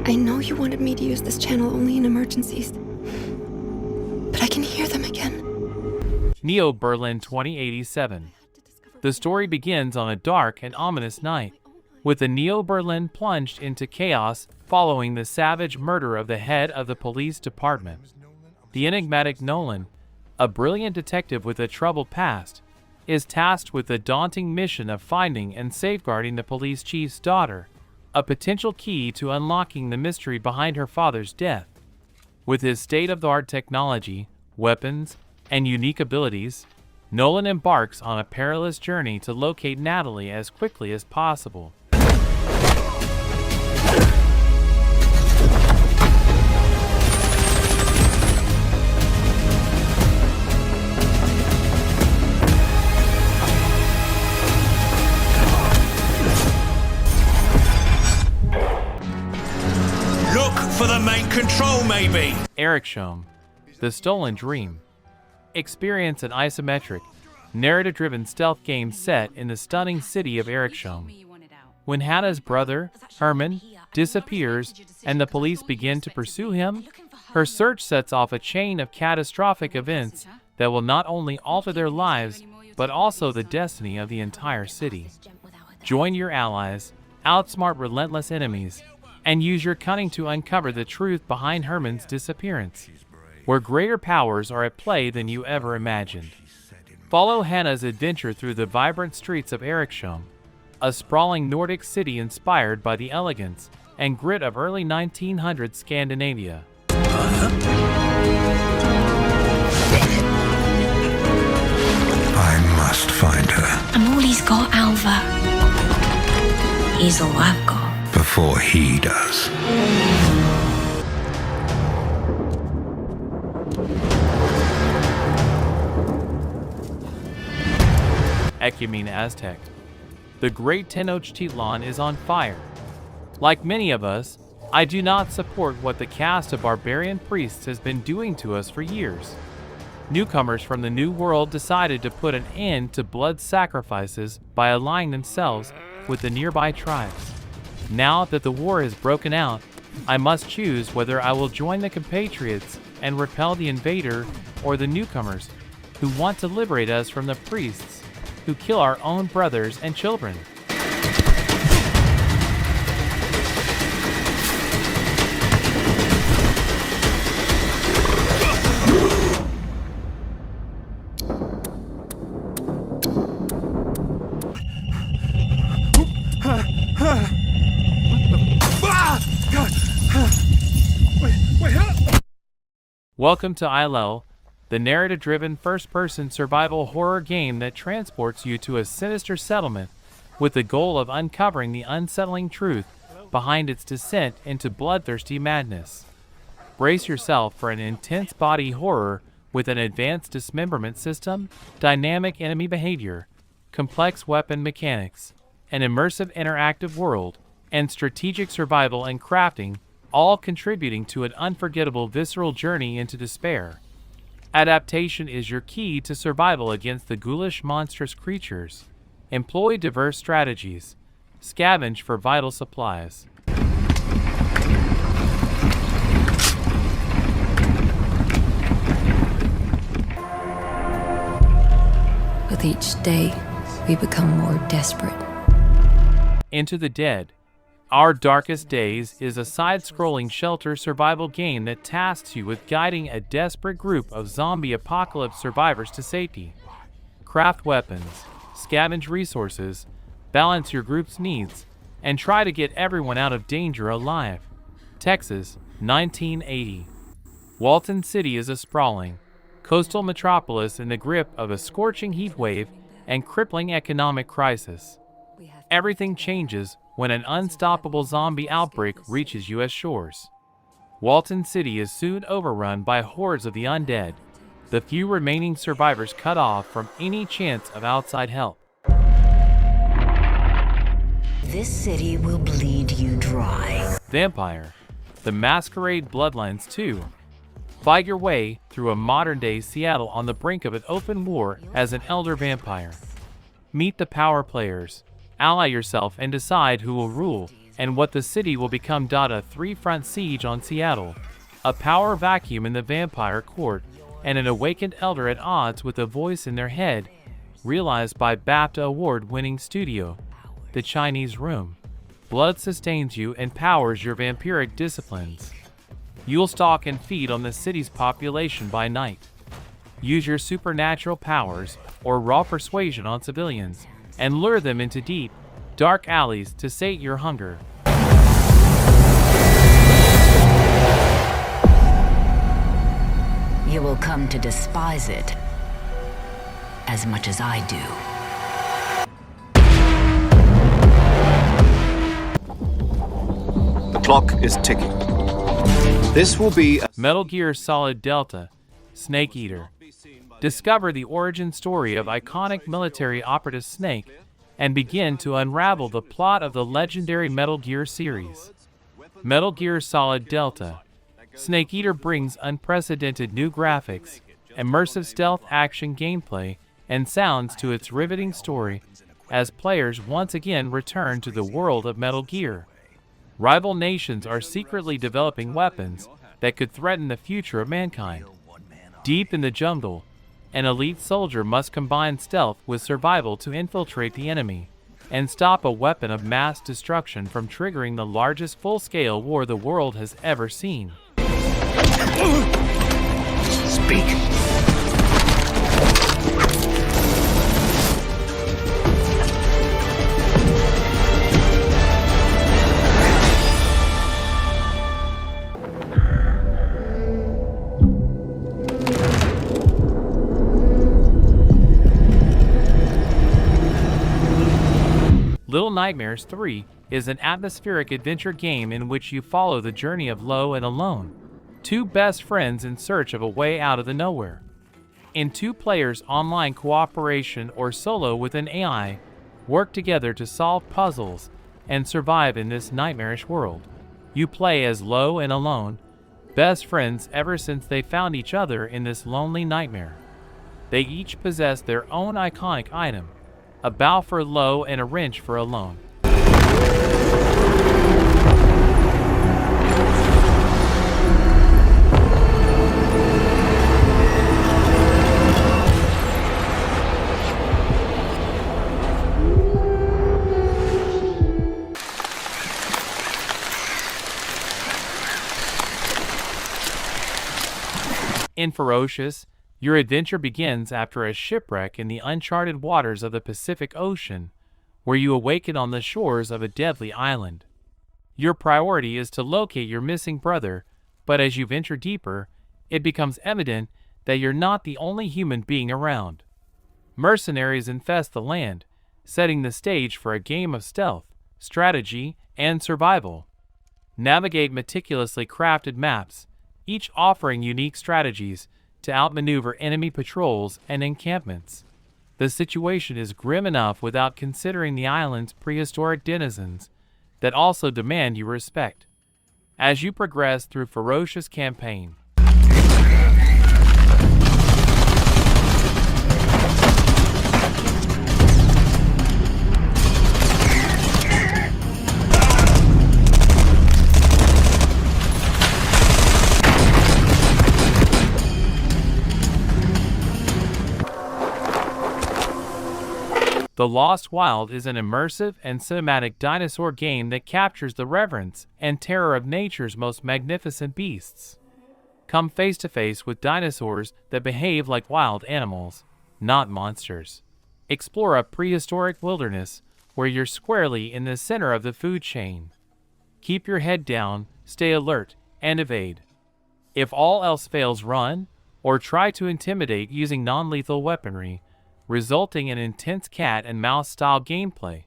I know you wanted me to use this channel only in emergencies, but I can hear them again. Neo Berlin 2087. The story begins on a dark and ominous night, with the Neo Berlin plunged into chaos following the savage murder of the head of the police department. The enigmatic Nolan, a brilliant detective with a troubled past, is tasked with the daunting mission of finding and safeguarding the police chief's daughter, a potential key to unlocking the mystery behind her father's death. With his state-of-the-art technology, weapons, and unique abilities, Nolan embarks on a perilous journey to locate Natalie as quickly as possible. Look for the main control, maybe. Ericsham, The Stolen Dream. Experience an isometric, narrative-driven stealth game set in the stunning city of Ericsham. When Hannah's brother, Herman, disappears and the police begin to pursue him, her search sets off a chain of catastrophic events that will not only alter their lives, but also the destiny of the entire city. Join your allies, outsmart relentless enemies, and use your cunning to uncover the truth behind Herman's disappearance, where greater powers are at play than you ever imagined. Follow Hannah's adventure through the vibrant streets of Ericsham, a sprawling Nordic city inspired by the elegance and grit of early 1900s Scandinavia. I must find her I'm all he's got, Alva. He's all I've got. before he does. Espionage Aztec. The great Tenochtitlan is on fire. Like many of us, I do not support what the caste of barbarian priests has been doing to us for years. Newcomers from the New World decided to put an end to blood sacrifices by allying themselves with the nearby tribes. Now that the war has broken out, I must choose whether I will join the compatriots and repel the invader or the newcomers who want to liberate us from the priests who kill our own brothers and children. Welcome to ILL, the narrative-driven first-person survival horror game that transports you to a sinister settlement with the goal of uncovering the unsettling truth behind its descent into bloodthirsty madness. Brace yourself for an intense body horror with an advanced dismemberment system, dynamic enemy behavior, complex weapon mechanics, an immersive interactive world, and strategic survival and crafting, all contributing to an unforgettable visceral journey into despair. Adaptation is your key to survival against the ghoulish monstrous creatures. Employ diverse strategies. Scavenge for vital supplies. With each day, we become more desperate. Into the Dead. Our Darkest Days is a side-scrolling shelter survival game that tasks you with guiding a desperate group of zombie apocalypse survivors to safety. Craft weapons, scavenge resources, balance your group's needs, and try to get everyone out of danger alive. Texas, 1980. Walton City is a sprawling, coastal metropolis in the grip of a scorching heat wave and crippling economic crisis. Everything changes when an unstoppable zombie outbreak reaches U.S. shores. Walton City is soon overrun by hordes of the undead, the few remaining survivors cut off from any chance of outside help. This city will bleed you dry. Vampire, The Masquerade Bloodlines 2. Fight your way through a modern-day Seattle on the brink of an open war as an elder vampire. Meet the power players. Ally yourself and decide who will rule, and what the city will become. A three-front siege on Seattle, a power vacuum in the vampire court, and an awakened elder at odds with a voice in their head, realized by BAFTA award-winning studio, The Chinese Room. Blood sustains you and powers your vampiric disciplines. You'll stalk and feed on the city's population by night. Use your supernatural powers or raw persuasion on civilians and lure them into deep, dark alleys to sate your hunger. You will come to despise it as much as I do. The clock is ticking. This will be Metal Gear Solid Delta, Snake Eater. Discover the origin story of iconic military operative Snake and begin to unravel the plot of the legendary Metal Gear series. Metal Gear Solid Delta, Snake Eater brings unprecedented new graphics, immersive stealth action gameplay, and sounds to its riveting story as players once again return to the world of Metal Gear. Rival nations are secretly developing weapons that could threaten the future of mankind. Deep in the jungle, an elite soldier must combine stealth with survival to infiltrate the enemy and stop a weapon of mass destruction from triggering the largest full-scale war the world has ever seen. Speak. Little Nightmares 3 is an atmospheric adventure game in which you follow the journey of Lo and Alone, two best friends in search of a way out of the nowhere. In two players' online cooperation or solo with an AI, work together to solve puzzles and survive in this nightmarish world. You play as Lo and Alone, best friends ever since they found each other in this lonely nightmare. They each possess their own iconic item, a bow for Lo and a wrench for Alone. In Ferocious, your adventure begins after a shipwreck in the uncharted waters of the Pacific Ocean, where you awaken on the shores of a deadly island. Your priority is to locate your missing brother, but as you venture deeper, it becomes evident that you're not the only human being around. Mercenaries infest the land, setting the stage for a game of stealth, strategy, and survival. Navigate meticulously crafted maps, each offering unique strategies to outmaneuver enemy patrols and encampments. The situation is grim enough without considering the island's prehistoric denizens that also demand your respect. As you progress through Ferocious campaign, The Lost Wild is an immersive and cinematic dinosaur game that captures the reverence and terror of nature's most magnificent beasts. Come face to face with dinosaurs that behave like wild animals, not monsters. Explore a prehistoric wilderness where you're squarely in the center of the food chain. Keep your head down, stay alert, and evade. If all else fails, run, or try to intimidate using non-lethal weaponry, resulting in intense cat and mouse style gameplay.